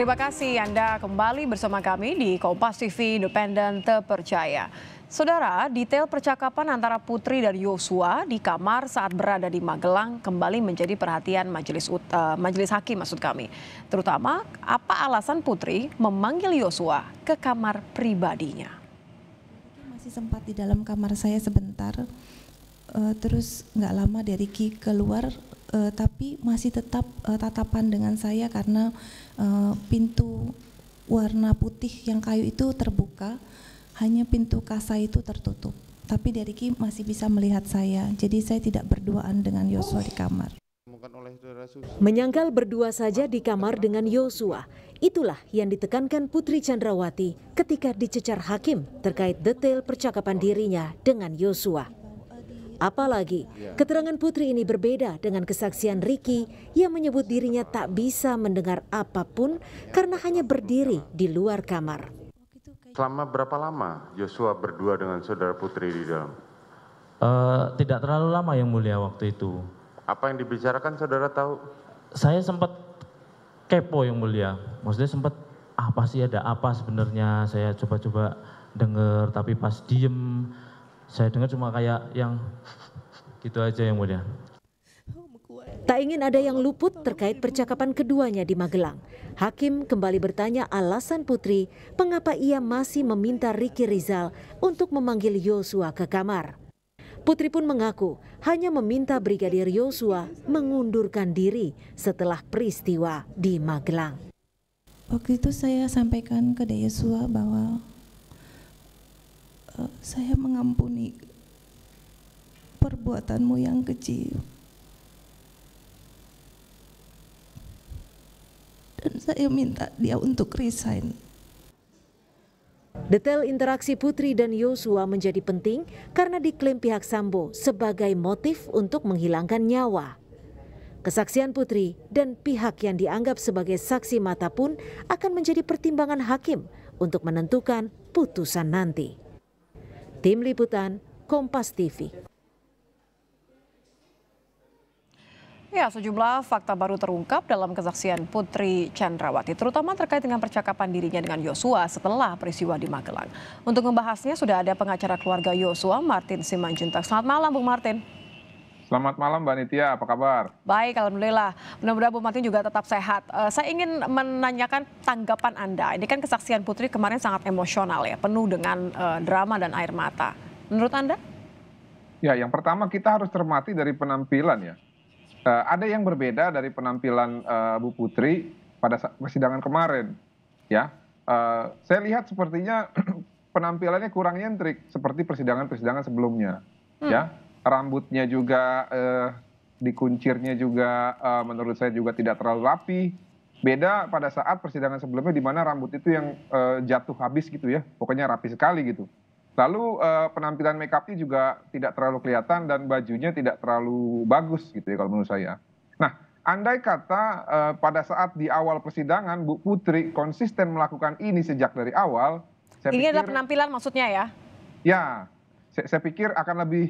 Terima kasih Anda kembali bersama kami di Kompas TV Independen Terpercaya. Saudara, detail percakapan antara Putri dan Yosua di kamar saat berada di Magelang kembali menjadi perhatian majelis hakim maksud kami. Terutama apa alasan Putri memanggil Yosua ke kamar pribadinya. Masih sempat di dalam kamar saya sebentar, terus nggak lama dari Ricky keluar, tapi masih tetap tatapan dengan saya karena pintu warna putih yang kayu itu terbuka, hanya pintu kasa itu tertutup. Tapi dari Ricky masih bisa melihat saya, jadi saya tidak berduaan dengan Yosua di kamar. Menyangkal berdua saja di kamar dengan Yosua, itulah yang ditekankan Putri Chandrawati ketika dicecar hakim terkait detail percakapan dirinya dengan Yosua. Apalagi keterangan Putri ini berbeda dengan kesaksian Ricky yang menyebut dirinya tak bisa mendengar apapun karena hanya berdiri di luar kamar. Selama berapa lama Yosua berdua dengan saudara Putri di dalam? Tidak terlalu lama yang mulia waktu itu. Apa yang dibicarakan saudara tahu? Saya sempat kepo yang mulia, maksudnya sempat apa sih, ada apa sebenarnya, saya coba-coba dengar, tapi pas diem saya dengar cuma kayak yang gitu aja yang mulia. Tak ingin ada yang luput terkait percakapan keduanya di Magelang. Hakim kembali bertanya alasan Putri mengapa ia masih meminta Ricky Rizal untuk memanggil Yosua ke kamar. Putri pun mengaku hanya meminta Brigadir Yosua mengundurkan diri setelah peristiwa di Magelang. Waktu itu saya sampaikan ke Yosua bahwa saya mengampuni perbuatanmu yang keji. Dan saya minta dia untuk resign. Detail interaksi Putri dan Yosua menjadi penting karena diklaim pihak Sambo sebagai motif untuk menghilangkan nyawa. Kesaksian Putri dan pihak yang dianggap sebagai saksi mata pun akan menjadi pertimbangan hakim untuk menentukan putusan nanti. Tim Liputan, Kompas TV. Ya, sejumlah fakta baru terungkap dalam kesaksian Putri Chandrawati, terutama terkait dengan percakapan dirinya dengan Yosua setelah peristiwa di Magelang. Untuk membahasnya sudah ada pengacara keluarga Yosua, Martin Simanjuntak. Selamat malam, Bung Martin. Selamat malam, Mbak Nitya. Apa kabar? Baik, alhamdulillah. Mudah-mudahan Bung Martin juga tetap sehat. Saya ingin menanyakan tanggapan Anda. Ini kan kesaksian Putri kemarin sangat emosional ya, penuh dengan drama dan air mata. Menurut Anda? Ya, yang pertama kita harus cermati dari penampilan ya. Ada yang berbeda dari penampilan Bu Putri pada persidangan kemarin, ya. Saya lihat sepertinya penampilannya kurang nyentrik seperti persidangan-persidangan sebelumnya, ya. Rambutnya juga, dikuncirnya juga menurut saya juga tidak terlalu rapi. Beda pada saat persidangan sebelumnya di mana rambut itu yang jatuh habis gitu ya, pokoknya rapi sekali gitu. Lalu penampilan make up-nya juga tidak terlalu kelihatan dan bajunya tidak terlalu bagus gitu ya kalau menurut saya. Nah, andai kata pada saat di awal persidangan Bu Putri konsisten melakukan ini sejak dari awal, saya Ini pikir, adalah penampilan maksudnya ya? ya, saya pikir akan lebih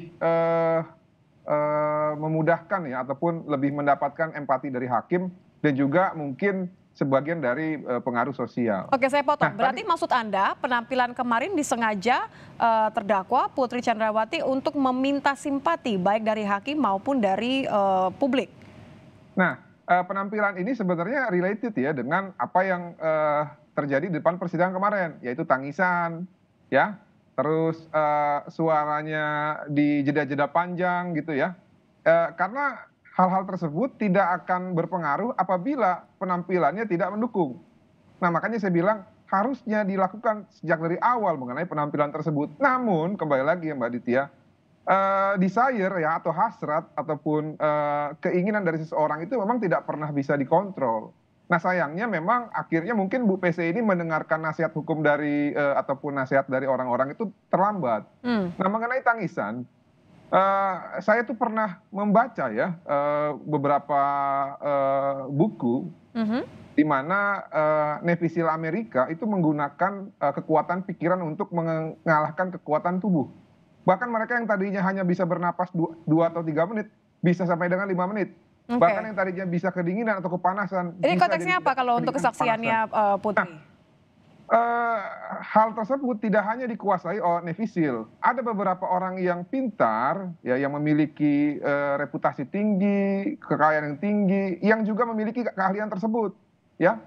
memudahkan ya ataupun lebih mendapatkan empati dari hakim dan juga mungkin sebagian dari pengaruh sosial. Oke, saya potong. Nah, Berarti maksud Anda penampilan kemarin disengaja terdakwa Putri Chandrawati untuk meminta simpati baik dari hakim maupun dari publik? Nah, penampilan ini sebenarnya related ya dengan apa yang terjadi di depan persidangan kemarin, yaitu tangisan, ya, terus suaranya di jeda-jeda panjang gitu ya. Karena hal-hal tersebut tidak akan berpengaruh apabila penampilannya tidak mendukung. Nah, makanya saya bilang harusnya dilakukan sejak dari awal mengenai penampilan tersebut. Namun, kembali lagi ya Mbak Ditya, desire ya atau hasrat ataupun keinginan dari seseorang itu memang tidak pernah bisa dikontrol. Nah, sayangnya memang akhirnya mungkin Bu PC ini mendengarkan nasihat hukum dari ataupun nasihat dari orang-orang itu terlambat. Nah, mengenai tangisan, saya tuh pernah membaca ya beberapa buku di mana nefisil Amerika itu menggunakan kekuatan pikiran untuk mengalahkan kekuatan tubuh. Bahkan mereka yang tadinya hanya bisa bernapas 2 atau 3 menit bisa sampai dengan 5 menit. Bahkan yang tadinya bisa kedinginan atau kepanasan. Ini bisa konteksnya jadi apa kalau untuk kedinginan, kesaksiannya Putri? Hal tersebut tidak hanya dikuasai oleh Nevisil. Ada beberapa orang yang pintar, ya, yang memiliki reputasi tinggi, kekayaan yang tinggi, yang juga memiliki keahlian tersebut, ya.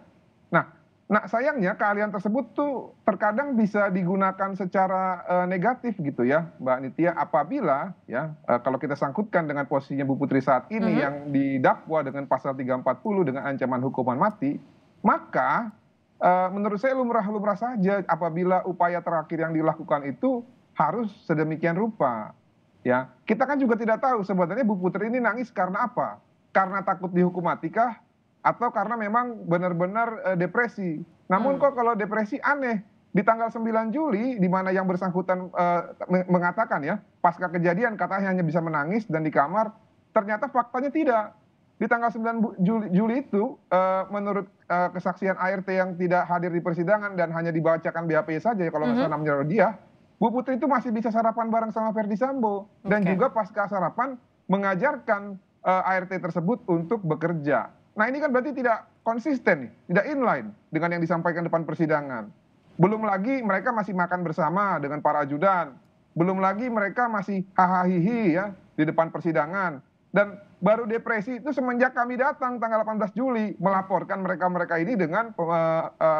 Nah, sayangnya keahlian tersebut tuh terkadang bisa digunakan secara negatif gitu ya, Mbak Nitya, apabila ya kalau kita sangkutkan dengan posisinya Bu Putri saat ini yang didakwa dengan pasal 340 dengan ancaman hukuman mati, maka menurut saya lumrah-lumrah saja apabila upaya terakhir yang dilakukan itu harus sedemikian rupa. Ya, kita kan juga tidak tahu sebenarnya Bu Putri ini nangis karena apa? Karena takut dihukum mati kah? Atau karena memang benar-benar depresi. Namun kok kalau depresi aneh, di tanggal 9 Juli, di mana yang bersangkutan mengatakan ya, pasca kejadian katanya hanya bisa menangis dan di kamar, ternyata faktanya tidak. Di tanggal 9 Juli itu, menurut kesaksian ART yang tidak hadir di persidangan dan hanya dibacakan BAP saja, kalau nggak salah namanya dia, Bu Putri itu masih bisa sarapan bareng sama Verdi Sambo. Dan juga pasca sarapan mengajarkan ART tersebut untuk bekerja. Nah ini kan berarti tidak konsisten nih, tidak inline dengan yang disampaikan depan persidangan. Belum lagi mereka masih makan bersama dengan para ajudan. Belum lagi mereka masih hahaha ya di depan persidangan. Dan baru depresi itu semenjak kami datang tanggal 18 Juli melaporkan mereka-mereka ini dengan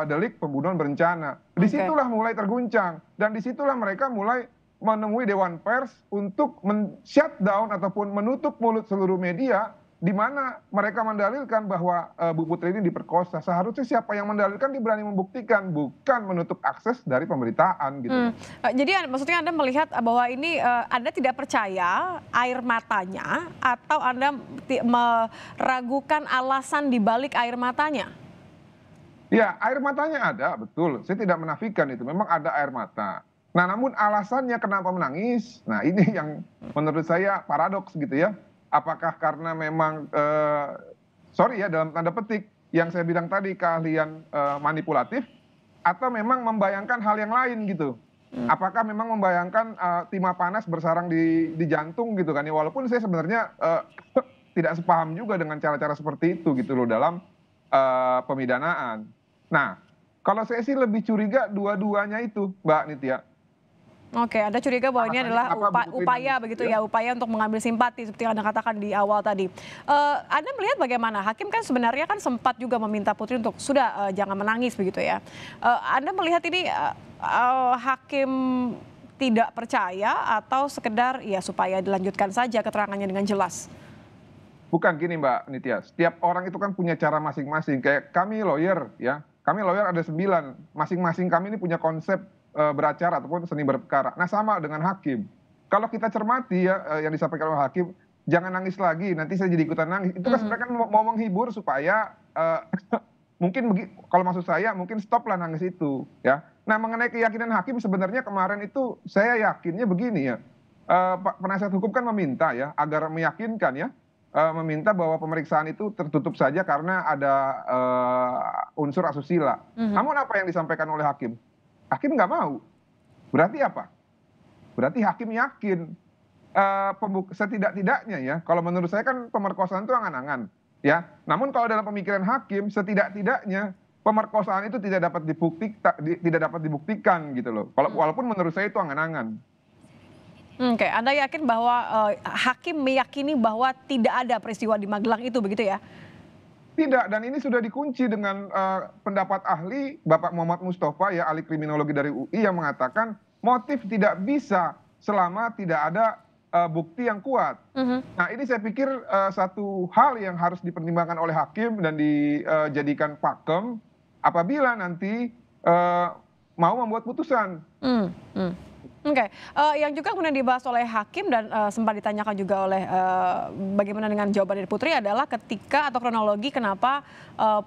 delik pembunuhan berencana. Disitulah mulai terguncang dan disitulah mereka mulai menemui Dewan Pers untuk men-shutdown ataupun menutup mulut seluruh media di mana mereka mendalilkan bahwa Bu Putri ini diperkosa. Seharusnya siapa yang mendalilkan dia berani membuktikan, bukan menutup akses dari pemberitaan gitu. Jadi maksudnya Anda melihat bahwa ini Anda tidak percaya air matanya atau Anda meragukan alasan dibalik air matanya? Ya, air matanya ada, betul. Saya tidak menafikan itu, memang ada air mata. Nah, namun alasannya kenapa menangis, nah ini yang menurut saya paradoks gitu ya. Apakah karena memang, sorry ya dalam tanda petik, yang saya bilang tadi keahlian manipulatif, atau memang membayangkan hal yang lain gitu. Apakah memang membayangkan timah panas bersarang di jantung gitu kan ya, walaupun saya sebenarnya tidak sepaham juga dengan cara-cara seperti itu gitu loh dalam pemidanaan. Nah, kalau saya sih lebih curiga dua-duanya itu, Mbak Nitya. Oke, Anda curiga bahwa ini adalah upaya begitu ya, upaya untuk mengambil simpati seperti yang Anda katakan di awal tadi. Anda melihat bagaimana? Hakim kan sebenarnya kan sempat juga meminta Putri untuk sudah jangan menangis begitu ya. Anda melihat ini hakim tidak percaya atau sekedar ya supaya dilanjutkan saja keterangannya dengan jelas? Bukan gini Mbak Nitya, setiap orang itu kan punya cara masing-masing. Kayak kami lawyer ya, kami lawyer ada 9, masing-masing kami ini punya konsep beracara ataupun seni berperkara. Nah sama dengan hakim. Kalau kita cermati ya yang disampaikan oleh hakim, jangan nangis lagi, nanti saya jadi ikutan nangis. Itu kan sebenarnya kan mau menghibur supaya mungkin kalau maksud saya mungkin stop lah nangis itu ya. Nah mengenai keyakinan hakim sebenarnya kemarin itu saya yakinnya begini ya. Penasihat hukum kan meminta ya agar meyakinkan ya. Meminta bahwa pemeriksaan itu tertutup saja karena ada unsur asusila. Namun apa yang disampaikan oleh hakim? Hakim nggak mau. Berarti apa? Berarti hakim yakin. Setidak-tidaknya ya, kalau menurut saya kan pemerkosaan itu angan-angan. Ya. Namun kalau dalam pemikiran hakim, setidak-tidaknya pemerkosaan itu tidak dapat dibuktikan gitu loh. Walaupun menurut saya itu angan-angan. Oke, Anda yakin bahwa hakim meyakini bahwa tidak ada peristiwa di Magelang itu begitu ya? Tidak, dan ini sudah dikunci dengan pendapat ahli Bapak Muhammad Mustafa ya, ahli kriminologi dari UI yang mengatakan motif tidak bisa selama tidak ada bukti yang kuat. Nah ini saya pikir satu hal yang harus dipertimbangkan oleh hakim dan dijadikan pakem apabila nanti mau membuat putusan. Oke, yang juga kemudian dibahas oleh hakim dan sempat ditanyakan juga oleh bagaimana dengan jawaban dari Putri adalah ketika atau kronologi kenapa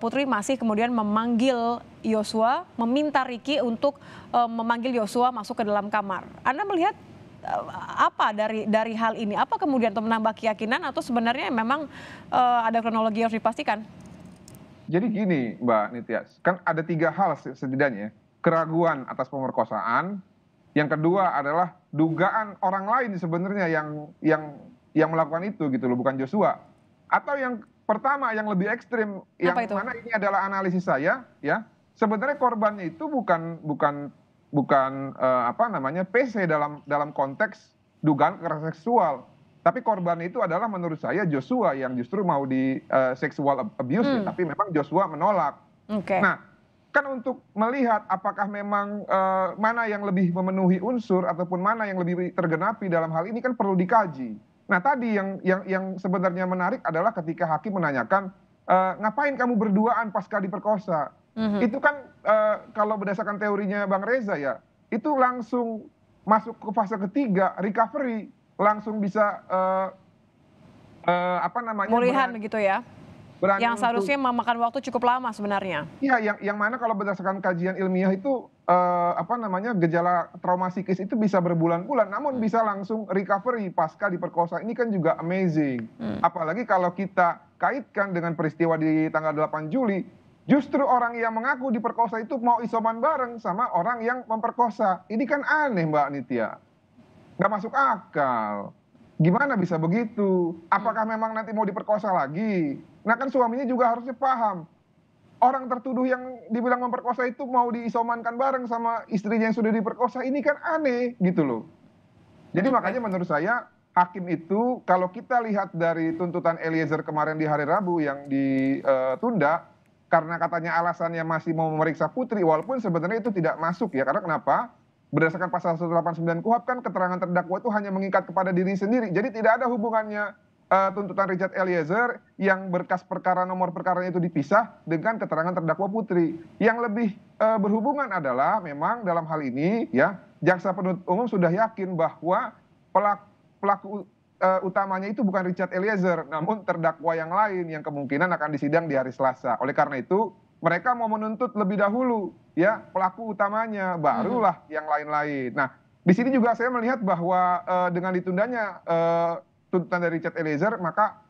Putri masih kemudian memanggil Yosua, meminta Ricky untuk memanggil Yosua masuk ke dalam kamar. Anda melihat apa dari hal ini? Apa kemudian untuk menambah keyakinan atau sebenarnya memang ada kronologi yang harus dipastikan? Jadi gini Mbak Nitya, kan ada 3 hal setidaknya. Keraguan atas pemerkosaan. Yang kedua adalah dugaan orang lain sebenarnya yang melakukan itu gitu loh, bukan Joshua. Atau yang pertama yang lebih ekstrim, yang Apa itu? mana ini adalah analisis saya, ya. Sebenarnya korbannya itu bukan apa namanya PC dalam konteks dugaan kekerasan seksual. Tapi korban itu adalah menurut saya Joshua yang justru mau di sexual abuse, ya, tapi memang Joshua menolak. Oke. Nah, kan untuk melihat apakah memang mana yang lebih memenuhi unsur ataupun mana yang lebih tergenapi dalam hal ini kan perlu dikaji. Nah, tadi yang sebenarnya menarik adalah ketika hakim menanyakan, ngapain kamu berduaan pasca diperkosa? Itu kan kalau berdasarkan teorinya Bang Reza ya, itu langsung masuk ke fase ketiga, recovery, langsung bisa apa namanya? Pemulihan begitu ya? berani Yang untuk- seharusnya memakan waktu cukup lama sebenarnya. Iya, yang mana kalau berdasarkan kajian ilmiah itu apa namanya gejala trauma psikis itu bisa berbulan-bulan, namun bisa langsung recovery pasca diperkosa. Ini kan juga amazing. Apalagi kalau kita kaitkan dengan peristiwa di tanggal 8 Juli, justru orang yang mengaku diperkosa itu mau isoman bareng sama orang yang memperkosa. Ini kan aneh, Mbak Nitya. Nggak masuk akal. Gimana bisa begitu? Apakah memang nanti mau diperkosa lagi? Nah kan suaminya juga harusnya paham. Orang tertuduh yang dibilang memperkosa itu mau diisomankan bareng sama istrinya yang sudah diperkosa. Ini kan aneh gitu loh. Jadi makanya menurut saya hakim itu kalau kita lihat dari tuntutan Eliezer kemarin di hari Rabu yang ditunda. Karena katanya alasannya masih mau memeriksa Putri. Walaupun sebenarnya itu tidak masuk ya. Karena kenapa? Berdasarkan pasal 189 KUHP kan keterangan terdakwa itu hanya mengikat kepada diri sendiri. Jadi tidak ada hubungannya tuntutan Richard Eliezer yang berkas perkara nomor perkaranya itu dipisah dengan keterangan terdakwa Putri. Yang lebih berhubungan adalah memang dalam hal ini ya jaksa penuntut umum sudah yakin bahwa pelaku utamanya itu bukan Richard Eliezer, namun terdakwa yang lain yang kemungkinan akan disidang di hari Selasa. Oleh karena itu mereka mau menuntut lebih dahulu ya pelaku utamanya, barulah yang lain-lain. Nah, di sini juga saya melihat bahwa dengan ditundanya tuntutan dari Richard Eliezer, maka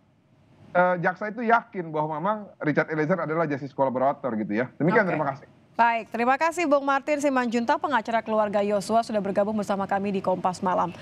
jaksa itu yakin bahwa memang Richard Eliezer adalah justice collaborator gitu ya. Demikian, Oke. terima kasih. Baik, terima kasih Bung Martin Simanjuntak, pengacara keluarga Yosua sudah bergabung bersama kami di Kompas Malam.